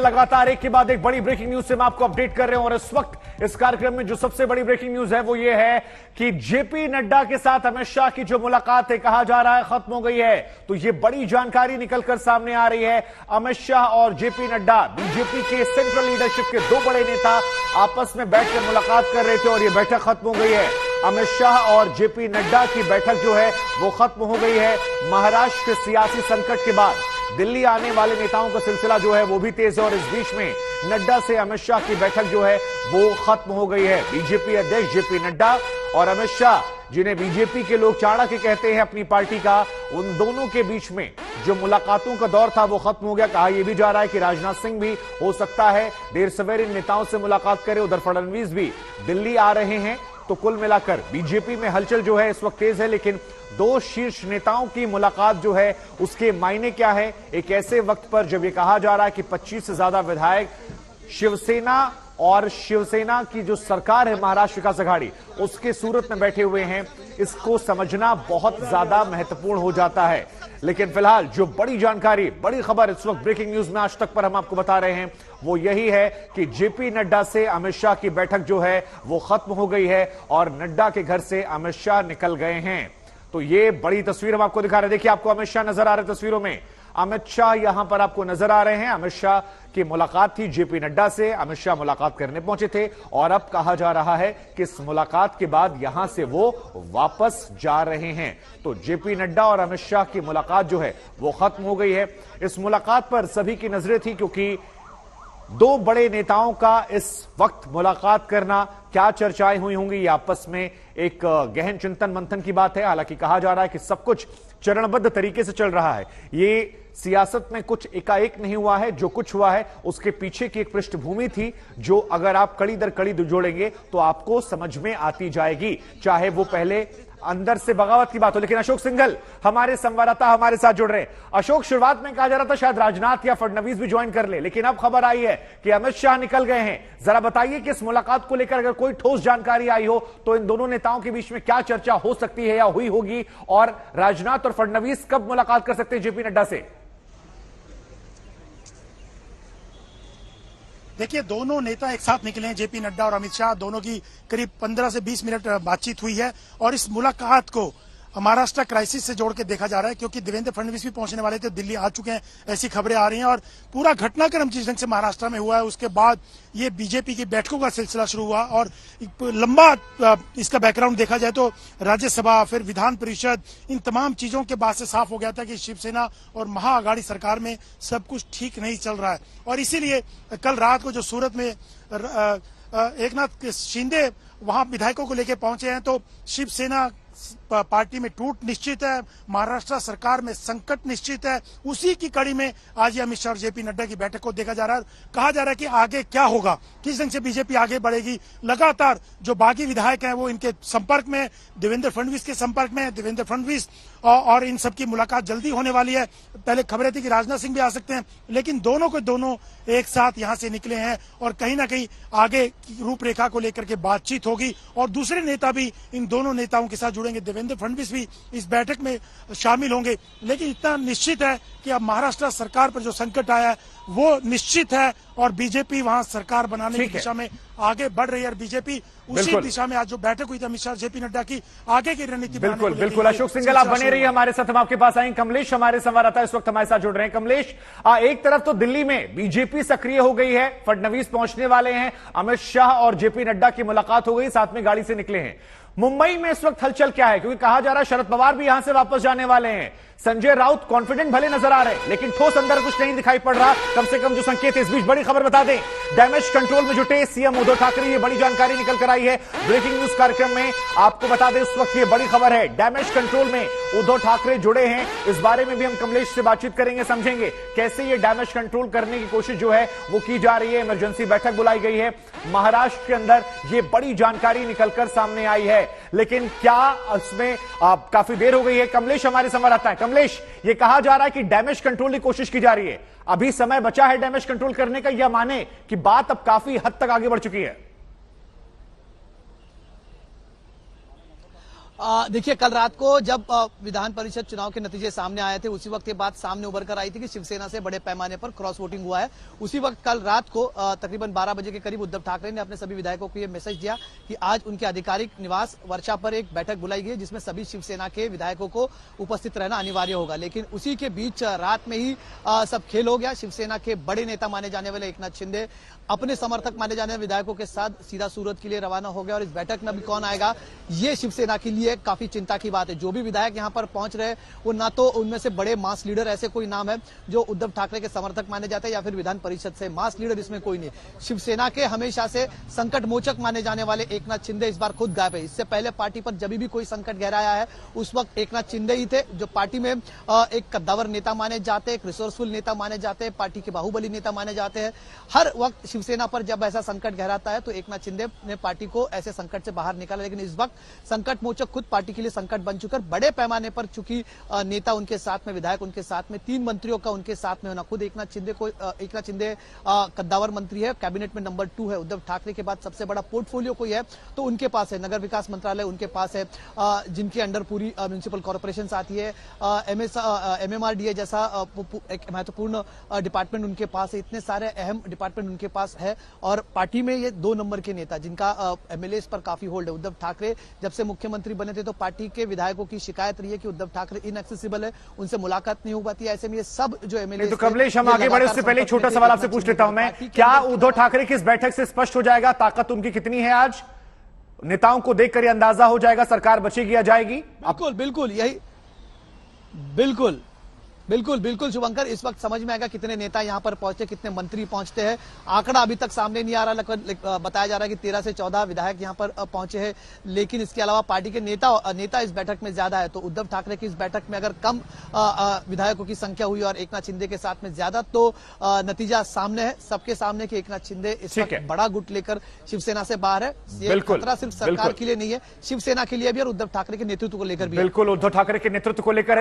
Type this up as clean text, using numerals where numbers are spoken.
लगातार एक के बाद एक बड़ी ब्रेकिंग न्यूज से मैं आपको अपडेट कर रहे हूं और इस वक्त इस कार्यक्रम में जो सबसे बड़ी ब्रेकिंग न्यूज है वो ये है कि जेपी नड्डा के साथ अमित शाह की जो मुलाकात है कहा जा रहा है खत्म हो गई है। तो ये बड़ी जानकारी निकलकर सामने आ रही है। अमित शाह और जेपी नड्डा बीजेपी के सेंट्रल लीडरशिप के दो बड़े नेता आपस में बैठकर मुलाकात कर रहे थे और यह बैठक खत्म हो गई है। अमित शाह और जेपी नड्डा की बैठक जो है वो खत्म हो गई है। महाराष्ट्र के सियासी संकट के बाद दिल्ली आने वाले नेताओं का सिलसिला जो है वो भी तेज है और इस बीच में नड्डा से अमित शाह की बैठक जो है वो खत्म हो गई है। बीजेपी अध्यक्ष जेपी नड्डा और अमित शाह, जिन्हें बीजेपी के लोग चाणक्य कहते हैं अपनी पार्टी का, उन दोनों के बीच में जो मुलाकातों का दौर था वो खत्म हो गया। कहा यह भी जा रहा है कि राजनाथ सिंह भी हो सकता है देर सवेरे इन नेताओं से मुलाकात करे, उधर फडणवीस भी दिल्ली आ रहे हैं। तो कुल मिलाकर बीजेपी में हलचल जो है इस वक्त तेज है, लेकिन दो शीर्ष नेताओं की मुलाकात जो है उसके मायने क्या है एक ऐसे वक्त पर जब यह कहा जा रहा है कि 25 से ज्यादा विधायक शिवसेना की जो सरकार है महाराष्ट्र विकास आघाड़ी उसके सूरत में बैठे हुए हैं। इसको समझना बहुत ज्यादा महत्वपूर्ण हो जाता है। लेकिन फिलहाल जो बड़ी जानकारी, बड़ी खबर इस वक्त ब्रेकिंग न्यूज में आज तक पर हम आपको बता रहे हैं वो यही है कि जेपी नड्डा से अमित शाह की बैठक जो है वो खत्म हो गई है और नड्डा के घर से अमित शाह निकल गए हैं। तो ये बड़ी तस्वीर हम आपको दिखा रहे हैं। देखिए आपको अमित शाह नजर आ रहे तस्वीरों में, अमित शाह यहां पर आपको नजर आ रहे हैं। अमित शाह की मुलाकात थी जेपी नड्डा से, अमित शाह मुलाकात करने पहुंचे थे और अब कहा जा रहा है कि इस मुलाकात के बाद यहां से वो वापस जा रहे हैं। तो जेपी नड्डा और अमित शाह की मुलाकात जो है वो खत्म हो गई है। इस मुलाकात पर सभी की नजरें थी क्योंकि दो बड़े नेताओं का इस वक्त मुलाकात करना, क्या चर्चाएं हुई होंगी, ये आपस में एक गहन चिंतन मंथन की बात है। हालांकि कहा जा रहा है कि सब कुछ चरणबद्ध तरीके से चल रहा है। ये सियासत में कुछ एकाएक नहीं हुआ है, जो कुछ हुआ है उसके पीछे की एक पृष्ठभूमि थी जो अगर आप कड़ी दर कड़ी जोड़ेंगे तो आपको समझ में आती जाएगी। चाहे वो पहले अंदर से बगावत की बात हो। लेकिन अशोक सिंघल हमारे संवाददाता हमारे साथ जुड़ रहे हैं। अशोक, शुरुआत में कहा जा रहा था शायद राजनाथ या फडणवीस भी ज्वाइन कर ले, लेकिन अब खबर आई है कि अमित शाह निकल गए हैं। जरा बताइए कि इस मुलाकात को लेकर अगर कोई ठोस जानकारी आई हो तो इन दोनों नेताओं के बीच में क्या चर्चा हो सकती है या हुई होगी, और राजनाथ और फडणवीस कब मुलाकात कर सकते हैं जेपी नड्डा से? देखिए, दोनों नेता एक साथ निकले हैं, जेपी नड्डा और अमित शाह। दोनों की करीब 15 से 20 मिनट बातचीत हुई है और इस मुलाकात को महाराष्ट्र क्राइसिस से जोड़ के देखा जा रहा है क्योंकि देवेंद्र फडणवीस भी पहुंचने वाले थे, दिल्ली आ चुके हैं, ऐसी खबरें आ रही हैं। और पूरा घटनाक्रम जिस ढंग से महाराष्ट्र में हुआ है उसके बाद ये बीजेपी की बैठकों का सिलसिला शुरू हुआ और लंबा इसका बैकग्राउंड देखा जाए तो राज्यसभा फिर विधान परिषद, इन तमाम चीजों के बाद से साफ हो गया था कि शिवसेना और महाआघाड़ी सरकार में सब कुछ ठीक नहीं चल रहा है। और इसीलिए कल रात को जो सूरत में एकनाथ शिंदे वहां विधायकों को लेकर पहुंचे हैं, तो शिवसेना पार्टी में टूट निश्चित है, महाराष्ट्र सरकार में संकट निश्चित है। उसी की कड़ी में आज अमित शाह और जेपी नड्डा की बैठक को देखा जा रहा है। कहा जा रहा है कि आगे क्या होगा, किस ढंग से बीजेपी आगे बढ़ेगी। लगातार जो बागी विधायक हैं वो इनके संपर्क में, देवेंद्र फडणवीस के संपर्क में, देवेंद्र फडणवीस और इन सब की मुलाकात जल्दी होने वाली है। पहले खबरें थी कि राजनाथ सिंह भी आ सकते हैं, लेकिन दोनों को दोनों एक साथ यहां से निकले हैं और कहीं ना कहीं आगे की रूपरेखा को लेकर के बातचीत होगी और दूसरे नेता भी इन दोनों नेताओं के साथ जुड़ेंगे। देवेंद्र फडणवीस भी इस बैठक में शामिल होंगे। लेकिन इतना निश्चित है कि अब महाराष्ट्र सरकार पर जो संकट आया है वो निश्चित है और बीजेपी वहां सरकार बनाने की दिशा में आगे बढ़ रही है और बीजेपी उसी दिशा में आज जो बैठक हुई थी अमित शाह जेपी नड्डा की, आगे की रणनीति बिल्कुल बिल्कुल। अशोक सिंघल आप बने रहिए हमारे साथ, हम आपके पास आएंगे। कमलेश हमारे संवाददाता इस वक्त हमारे साथ जुड़ रहे हैं। कमलेश, एक तरफ तो दिल्ली में बीजेपी सक्रिय हो गई है, फडणवीस पहुंचने वाले हैं, अमित शाह और जेपी नड्डा की मुलाकात हो गई, साथ में गाड़ी से निकले हैं। मुंबई में इस वक्त हलचल क्या है, क्योंकि कहा जा रहा है शरद पवार भी यहां से वापस जाने वाले हैं। संजय राउत कॉन्फिडेंट भले नजर आ रहे हैं लेकिन ठोस अंदर कुछ नहीं दिखाई पड़ रहा, कम से कम जो संकेत है। इस बीच बड़ी खबर बता दें, डैमेज कंट्रोल में जुटे सीएम उद्धव ठाकरे, ये बड़ी जानकारी निकल कर आई है ब्रेकिंग न्यूज कार्यक्रम में। आपको बता दें इस वक्त ये बड़ी खबर है, डैमेज कंट्रोल में उद्धव ठाकरे जुड़े हैं। इस बारे में भी हम कमलेश से बातचीत करेंगे, समझेंगे कैसे ये डैमेज कंट्रोल करने की कोशिश जो है वो की जा रही है। इमरजेंसी बैठक बुलाई गई है महाराष्ट्र के अंदर, ये बड़ी जानकारी निकलकर सामने आई है। लेकिन क्या इसमें काफी देर हो गई है? कमलेश हमारे संवाददाता है। कमलेश, ये कहा जा रहा है कि डैमेज कंट्रोल की कोशिश की जा रही है, अभी समय बचा है डैमेज कंट्रोल करने का, यह माने कि बात अब काफी हद तक आगे बढ़ चुकी है? देखिए, कल रात को जब विधान परिषद चुनाव के नतीजे सामने आए थे, उसी वक्त ये बात सामने उभर कर आई थी कि शिवसेना से बड़े पैमाने पर क्रॉस वोटिंग हुआ है। उसी वक्त कल रात को तकरीबन 12 बजे के करीब उद्धव ठाकरे ने अपने सभी विधायकों को ये मैसेज दिया कि आज उनके आधिकारिक निवास वर्षा पर एक बैठक बुलाई गई, जिसमें सभी शिवसेना के विधायकों को उपस्थित रहना अनिवार्य होगा। लेकिन उसी के बीच रात में ही सब खेल हो गया। शिवसेना के बड़े नेता माने जाने वाले एकनाथ शिंदे अपने समर्थक माने जाने वाले विधायकों के साथ सीधा सूरत के लिए रवाना हो गया। और इस बैठक में अभी कौन आएगा, ये शिवसेना के लिए काफी चिंता की बात है। जो भी विधायक यहां पर पहुंच रहे, वो ना तो उनमें से बड़े मास लीडर ऐसे कोई नाम है जो उद्धव ठाकरे के समर्थक माने जाते हैं, या फिर विधान परिषद से मास लीडर इसमें कोई नहीं। शिवसेना के हमेशा से संकट मोचक माने जाने वाले एकनाथ शिंदे इस बार खुद गायब है। इससे पहले पार्टी पर जब भी कोई संकट गहराया है, उस वक्त एकनाथ शिंदे ही थे जो पार्टी में एक कद्दावर नेता माने जाते, एक रिसोर्सफुल नेता माने जाते, पार्टी के बाहुबली नेता माने जाते हैं। हर वक्त शिवसेना पर जब ऐसा संकट गहराता है तो एकनाथ शिंदे ने पार्टी को ऐसे संकट से बाहर निकाला। लेकिन इस वक्त संकट मोचक खुद पार्टी के लिए संकट बन चुका है। बड़े पैमाने पर चूंकि नेता उनके साथ में, विधायक उनके साथ में, 3 मंत्रियों का उनके साथ में होना, खुद एकनाथ शिंदे कद्दावर मंत्री है, कैबिनेट में नंबर 2 है। उद्धव ठाकरे के बाद सबसे बड़ा पोर्टफोलियो कोई है तो उनके पास है। नगर विकास मंत्रालय उनके पास है, जिनके अंडर पूरी म्युनिसिपल कॉर्पोरेशन आती है। MMRDA जैसा एक महत्वपूर्ण डिपार्टमेंट उनके पास है। इतने सारे अहम डिपार्टमेंट उनके पास है। और पार्टी में ये 2 नंबर के नेता जिनका MLAs पर काफी होल्ड है। उद्धव ठाकरे जब से मुख्यमंत्री बने थे तो पार्टी के विधायकों की शिकायत रही है कि उद्धव ठाकरे इनएक्सेसिबल है, उनसे मुलाकात नहीं हो पाती है। ऐसे में ये सब जो MLAs तो कमलेश, हम आगे बढ़े उससे पहले एक छोटा सवाल आपसे पूछ लेता हूं मैं, क्या उद्धव ठाकरे की इस बैठक से स्पष्ट हो जाएगा ताकत उनकी कितनी है? आज नेताओं को देखकर अंदाजा हो जाएगा सरकार बचेगी या जाएगी? बिल्कुल बिल्कुल यही बिल्कुल शुभंकर, इस वक्त समझ में आएगा कितने नेता यहां पर पहुंचते, कितने मंत्री पहुंचते हैं। आंकड़ा अभी तक सामने नहीं आ रहा, बताया जा रहा है कि 13 से 14 विधायक यहां पर पहुंचे हैं। लेकिन इसके अलावा पार्टी के नेता इस बैठक में ज्यादा है। तो उद्धव ठाकरे की इस बैठक में अगर कम विधायकों की संख्या हुई और एकनाथ शिंदे के साथ में ज्यादा, तो नतीजा सामने है, सबके सामने कि एकनाथ शिंदे इस वक्त बड़ा गुट लेकर शिवसेना से बाहर है। ये खतरा सिर्फ सरकार के लिए नहीं है, शिवसेना के लिए भी और उद्धव ठाकरे के नेतृत्व को लेकर भी। बिल्कुल, उद्धव ठाकरे के नेतृत्व को लेकर है।